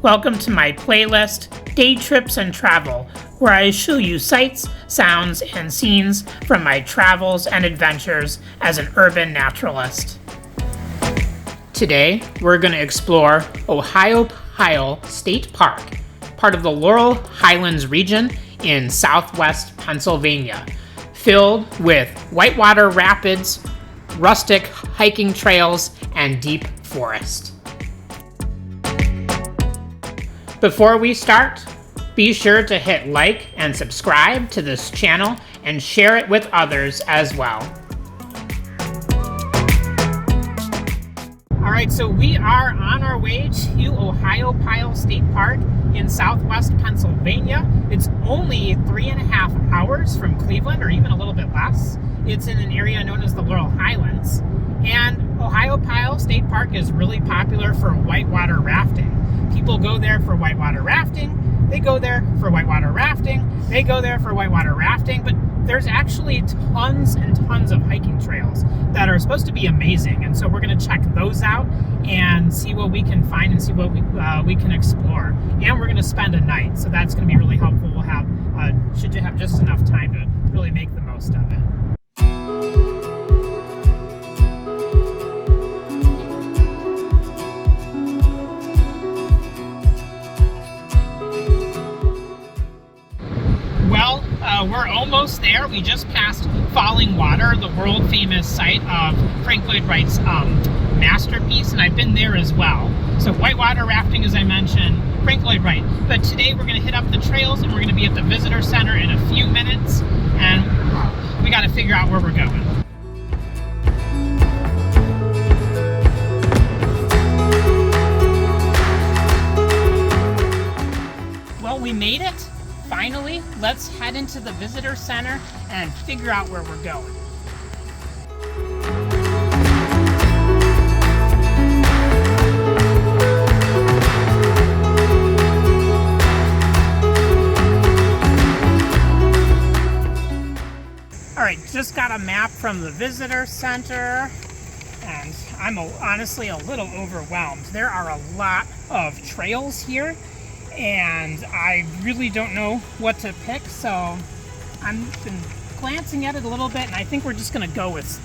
Welcome to my playlist, Day Trips and Travel, where I show you sights, sounds, and scenes from my travels and adventures as an urban naturalist. Today, we're going to explore Ohiopyle State Park, part of the Laurel Highlands region in southwest Pennsylvania, filled with whitewater rapids, rustic hiking trails, and deep forest. Before we start, be sure to hit like and subscribe to this channel and share it with others as well. Alright, so we are on our way to Ohiopyle State Park in southwest Pennsylvania. It's only 3.5 hours from Cleveland, or even a little bit less. It's in an area known as the Laurel Highlands. And Ohiopyle State Park is really popular for whitewater rafting. People go there for whitewater rafting, they go there for whitewater rafting, they go there for whitewater rafting, but there's actually tons and tons of hiking trails that are supposed to be amazing, and so we're going to check those out and see what we can find and see what we can explore. And we're going to spend a night, so that's going to be really helpful. We'll have, should you have just enough time to really make the most of it. We're almost there. We just passed Falling Water, the world famous site of Frank Lloyd Wright's masterpiece, and I've been there as well. So whitewater rafting, as I mentioned, Frank Lloyd Wright. But today we're going to hit up the trails and we're going to be at the visitor center in a few minutes, and we got to figure out where we're going. Well, we made it. Finally, let's head into the visitor center and figure out where we're going. All right, just got a map from the visitor center, and I'm honestly a little overwhelmed. There are a lot of trails here, and I really don't know what to pick, so I've been glancing at it a little bit, and I think we're just gonna go with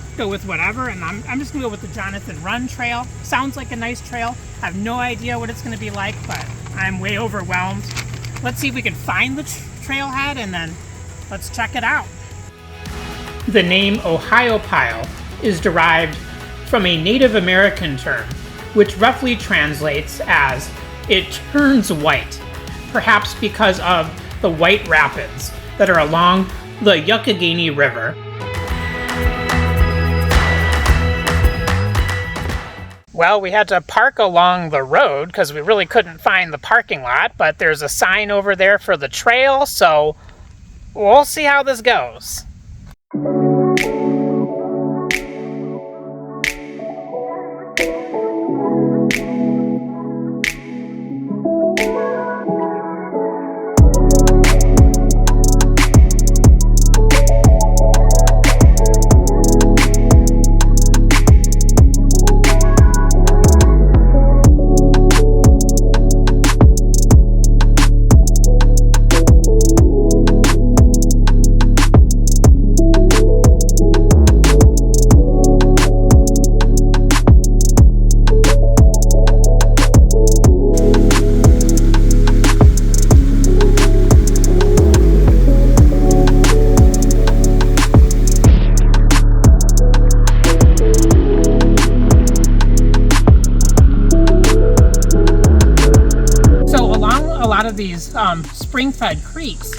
whatever, and I'm just gonna go with the Jonathan Run Trail. Sounds like a nice trail. I have no idea what it's gonna be like, but I'm way overwhelmed. Let's see if we can find the trailhead, and then let's check it out. The name Ohiopyle is derived from a Native American term, which roughly translates as "it turns white," perhaps because of the white rapids that are along the Youghiogheny River. Well, we had to park along the road because we really couldn't find the parking lot, but there's a sign over there for the trail, so we'll see how this goes. These spring-fed creeks,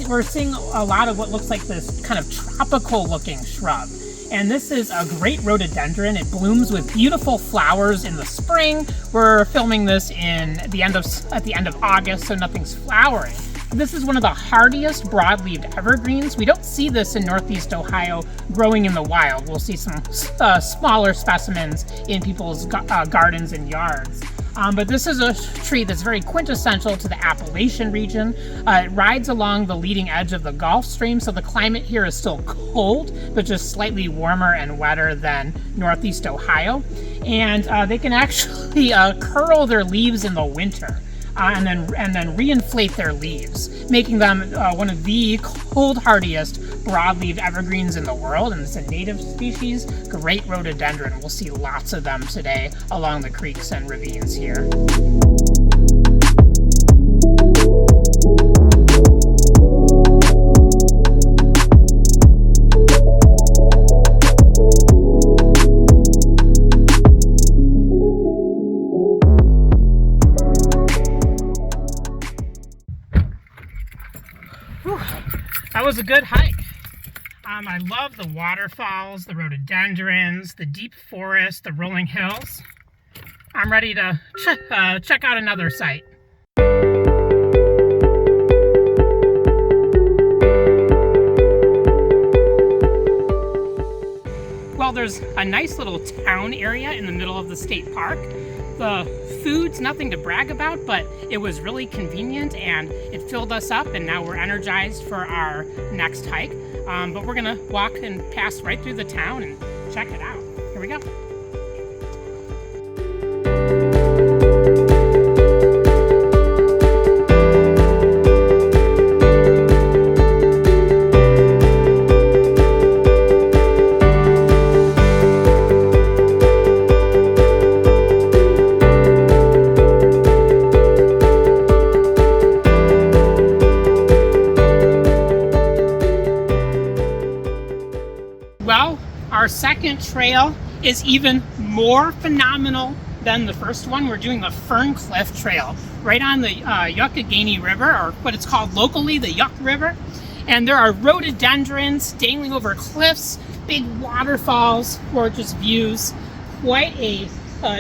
we're seeing a lot of what looks like this kind of tropical-looking shrub. And this is a great rhododendron. It blooms with beautiful flowers in the spring. We're filming this at the end of August, so nothing's flowering. This is one of the hardiest broadleaved evergreens. We don't see this in Northeast Ohio growing in the wild. We'll see some smaller specimens in people's gardens and yards. But this is a tree that's very quintessential to the Appalachian region. It rides along the leading edge of the Gulf Stream, so the climate here is still cold, but just slightly warmer and wetter than Northeast Ohio. And they can actually curl their leaves in the winter. And then reinflate their leaves, making them one of the cold hardiest broadleaf evergreens in the world. And it's a native species, great rhododendron. We'll see lots of them today along the creeks and ravines here. That was a good hike. I love the waterfalls, the rhododendrons, the deep forest, the rolling hills. I'm ready to check out another site. Well, there's a nice little town area in the middle of the state park. The food's nothing to brag about, but it was really convenient and it filled us up, and now we're energized for our next hike. But we're gonna walk and pass right through the town and check it out. Here we go. Well, our second trail is even more phenomenal than the first one. We're doing the Ferncliff Trail right on the Youghiogheny River, or what it's called locally, the Yuck River. And there are rhododendrons dangling over cliffs, big waterfalls, gorgeous views. Quite a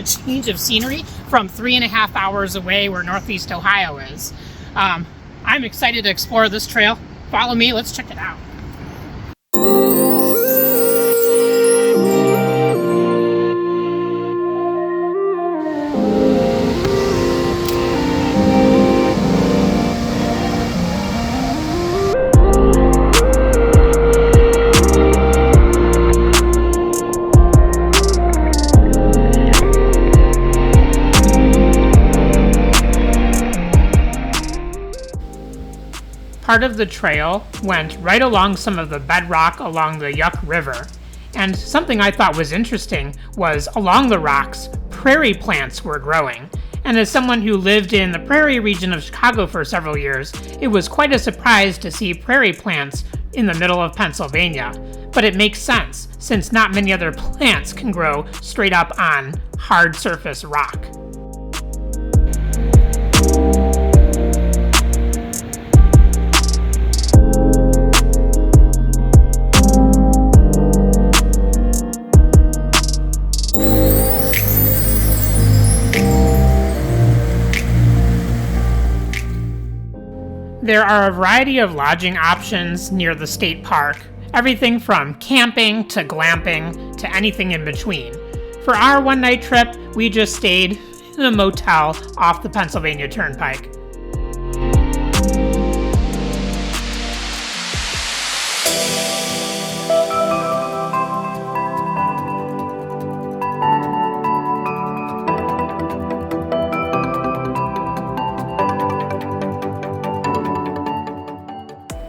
change of scenery from 3.5 hours away where Northeast Ohio is. I'm excited to explore this trail. Follow me, let's check it out. Part of the trail went right along some of the bedrock along the Yuck River, and something I thought was interesting was along the rocks, prairie plants were growing. And as someone who lived in the prairie region of Chicago for several years, it was quite a surprise to see prairie plants in the middle of Pennsylvania. But it makes sense, since not many other plants can grow straight up on hard surface rock. There are a variety of lodging options near the state park, everything from camping to glamping to anything in between. For our one-night trip, we just stayed in a motel off the Pennsylvania Turnpike.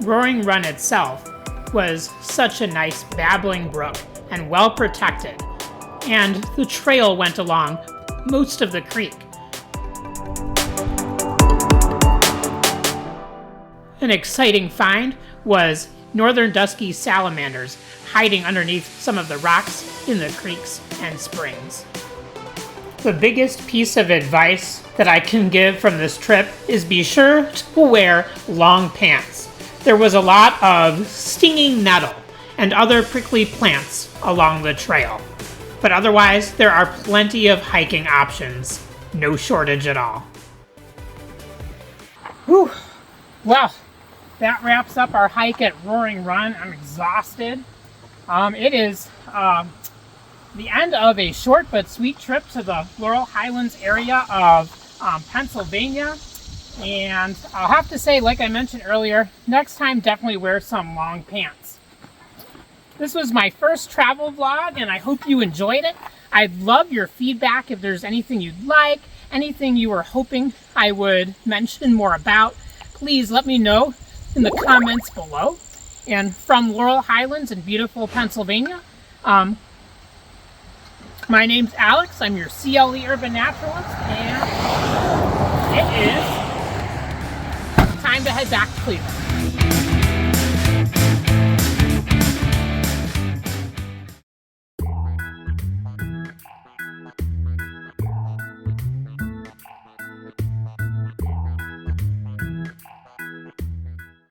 Roaring Run itself was such a nice babbling brook and well protected, and the trail went along most of the creek. An exciting find was northern dusky salamanders hiding underneath some of the rocks in the creeks and springs. The biggest piece of advice that I can give from this trip is be sure to wear long pants. There was a lot of stinging nettle and other prickly plants along the trail. But otherwise, there are plenty of hiking options. No shortage at all. Whew. Well, that wraps up our hike at Roaring Run. I'm exhausted. It is the end of a short but sweet trip to the Laurel Highlands area of Pennsylvania. And I'll have to say, like I mentioned earlier, next time definitely wear some long pants. This was my first travel vlog, and I hope you enjoyed it. I'd love your feedback if there's anything you'd like, anything you were hoping I would mention more about. Please let me know in the comments below. And from Laurel Highlands in beautiful Pennsylvania, my name's Alex. I'm your CLE Urban Naturalist, and it is time to head back to Cleveland.